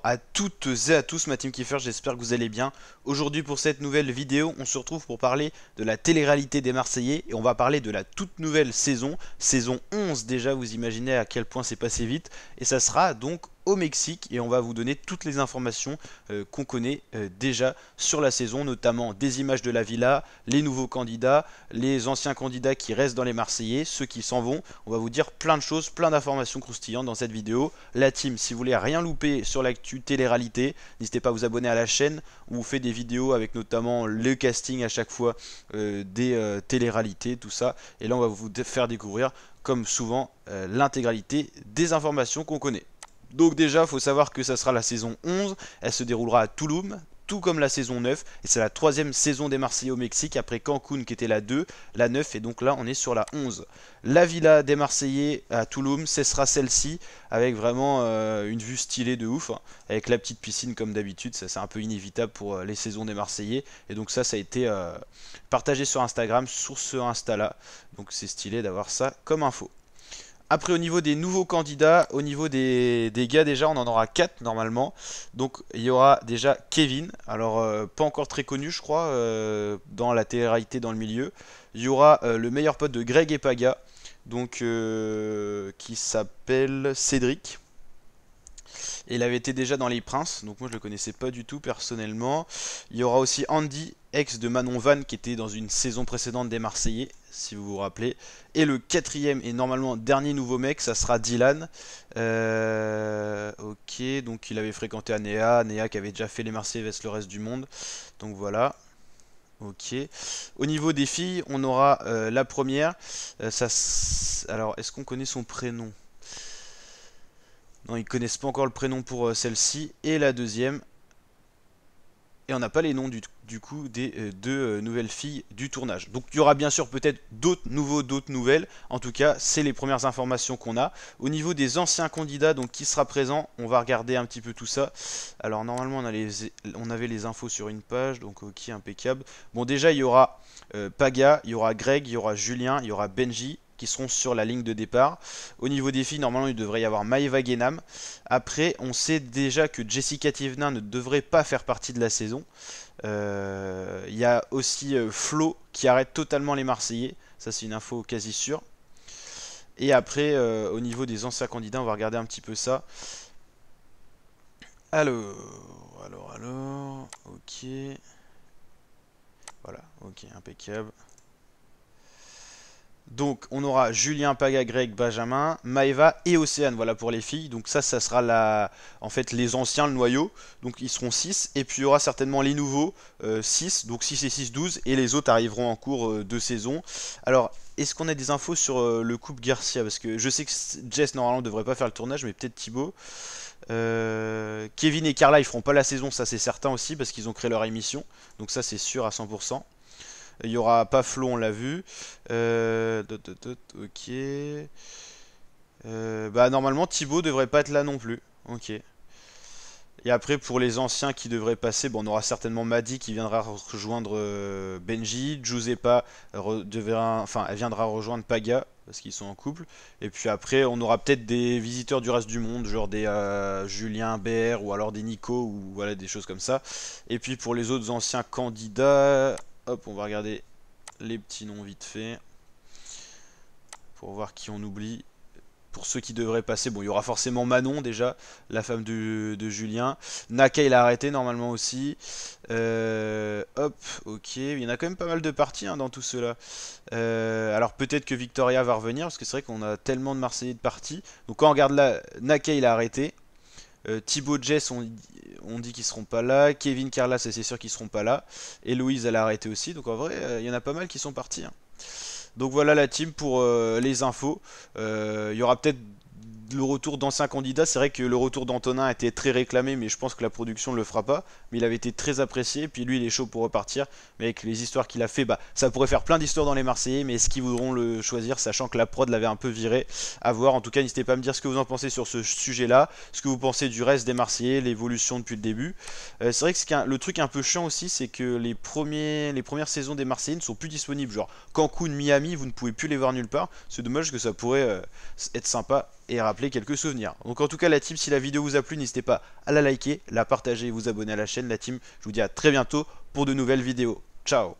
à toutes et à tous ma team Kiefer, j'espère que vous allez bien. Aujourd'hui pour cette nouvelle vidéo, on se retrouve pour parler de la télé-réalité des Marseillais et on va parler de la toute nouvelle saison, saison 11 déjà, vous imaginez à quel point c'est passé vite. Et ça sera donc au Mexique et on va vous donner toutes les informations qu'on connaît déjà sur la saison, notamment des images de la villa, les nouveaux candidats, les anciens candidats qui restent dans les Marseillais, ceux qui s'en vont. On va vous dire plein de choses, plein d'informations croustillantes dans cette vidéo. La team, si vous voulez rien louper sur l'actu télé-réalité, n'hésitez pas à vous abonner à la chaîne où on fait des vidéos avec notamment le casting à chaque fois des télé-réalités, tout ça. Et là on va vous faire découvrir comme souvent l'intégralité des informations qu'on connaît. Donc déjà, il faut savoir que ça sera la saison 11, elle se déroulera à Tulum, tout comme la saison 9, et c'est la troisième saison des Marseillais au Mexique, après Cancun qui était la 2, la 9, et donc là on est sur la 11. La villa des Marseillais à Tulum, ce sera celle-ci, avec vraiment une vue stylée de ouf, hein, avec la petite piscine comme d'habitude, ça c'est un peu inévitable pour les saisons des Marseillais, et donc ça a été partagé sur Instagram, sur ce Insta-là, donc c'est stylé d'avoir ça comme info. Après au niveau des nouveaux candidats, au niveau des gars déjà on en aura 4 normalement. Donc il y aura déjà Kevin, alors pas encore très connu je crois dans la télé-réalité dans le milieu. Il y aura le meilleur pote de Greg et Paga, donc qui s'appelle Cédric. Et il avait été déjà dans Les Princes, donc moi je le connaissais pas du tout personnellement. Il y aura aussi Andy, ex de Manon Van, qui était dans une saison précédente des Marseillais, si vous vous rappelez. Et le quatrième et normalement dernier nouveau mec, ça sera Dylan. Ok, donc il avait fréquenté Néa qui avait déjà fait les Marseillais vs le reste du monde. Donc voilà. Ok. Au niveau des filles, on aura la première. Alors, est-ce qu'on connaît son prénom? Non, ils connaissent pas encore le prénom pour celle-ci. Et la deuxième. Et on n'a pas les noms du coup des deux nouvelles filles du tournage. Donc il y aura bien sûr peut-être d'autres nouveaux, d'autres nouvelles. En tout cas, c'est les premières informations qu'on a. Au niveau des anciens candidats, donc qui sera présent, on va regarder un petit peu tout ça. Alors normalement on avait les infos sur une page, donc ok, impeccable. Bon déjà il y aura Paga, il y aura Greg, il y aura Julien, il y aura Benji, qui seront sur la ligne de départ. Au niveau des filles, normalement, il devrait y avoir Maëva Guénam. Après, on sait déjà que Jessica Tivna ne devrait pas faire partie de la saison. Il y a aussi Flo qui arrête totalement les Marseillais. Ça, c'est une info quasi sûre. Et après, au niveau des anciens candidats, on va regarder un petit peu ça. Alors. Ok. Voilà, ok, impeccable. Donc on aura Julien, Paga, Greg, Benjamin, Maëva et Océane, voilà pour les filles. Donc ça sera en fait les anciens, le noyau. Donc ils seront 6. Et puis il y aura certainement les nouveaux, 6. Donc 6 et 6, 12. Et les autres arriveront en cours de saison. Alors, est-ce qu'on a des infos sur le couple Garcia? Parce que je sais que Jess normalement ne devrait pas faire le tournage, mais peut-être Thibaut. Kevin et Carla ils feront pas la saison, ça c'est certain aussi, parce qu'ils ont créé leur émission. Donc ça c'est sûr à 100%. Il y aura pas Flo, on l'a vu. Ok. Bah normalement Thibaut devrait pas être là non plus. Ok. Et après pour les anciens qui devraient passer, bon, on aura certainement Maddy qui viendra rejoindre Benji. Giuseppa elle viendra rejoindre Paga parce qu'ils sont en couple. Et puis après on aura peut-être des visiteurs du reste du monde, genre des Julien BR ou alors des Nico ou voilà des choses comme ça. Et puis pour les autres anciens candidats, hop, on va regarder les petits noms vite fait pour voir qui on oublie. Pour ceux qui devraient passer, bon, il y aura forcément Manon déjà, la femme de Julien. Naka, il a arrêté normalement aussi. Hop, ok. Il y en a quand même pas mal de parties hein, dans tout cela. Alors peut-être que Victoria va revenir, parce que c'est vrai qu'on a tellement de Marseillais de parties. Donc quand on regarde là, Naka, il a arrêté. Thibaut, Jess, on dit qu'ils seront pas là. Kevin, Carla, c'est sûr qu'ils seront pas là. Et Louise, elle a arrêté aussi. Donc en vrai, il y en a pas mal qui sont partis, hein. Donc voilà la team pour les infos. Il y aura peut-être le retour d'anciens candidats. C'est vrai que le retour d'Antonin a été très réclamé, mais je pense que la production ne le fera pas. Mais il avait été très apprécié. Puis lui, il est chaud pour repartir. Mais avec les histoires qu'il a fait, bah, ça pourrait faire plein d'histoires dans les Marseillais. Mais est-ce qu'ils voudront le choisir, sachant que la prod l'avait un peu viré? À voir. En tout cas, n'hésitez pas à me dire ce que vous en pensez sur ce sujet-là. Ce que vous pensez du reste des Marseillais, l'évolution depuis le début. C'est vrai que le truc un peu chiant aussi, c'est que les premières saisons des Marseillais ne sont plus disponibles. Genre Cancun, Miami, vous ne pouvez plus les voir nulle part. C'est dommage que ça pourrait être sympa et rappeler quelques souvenirs. Donc en tout cas la team, si la vidéo vous a plu, n'hésitez pas à la liker, la partager et vous abonner à la chaîne. La team, je vous dis à très bientôt pour de nouvelles vidéos. Ciao.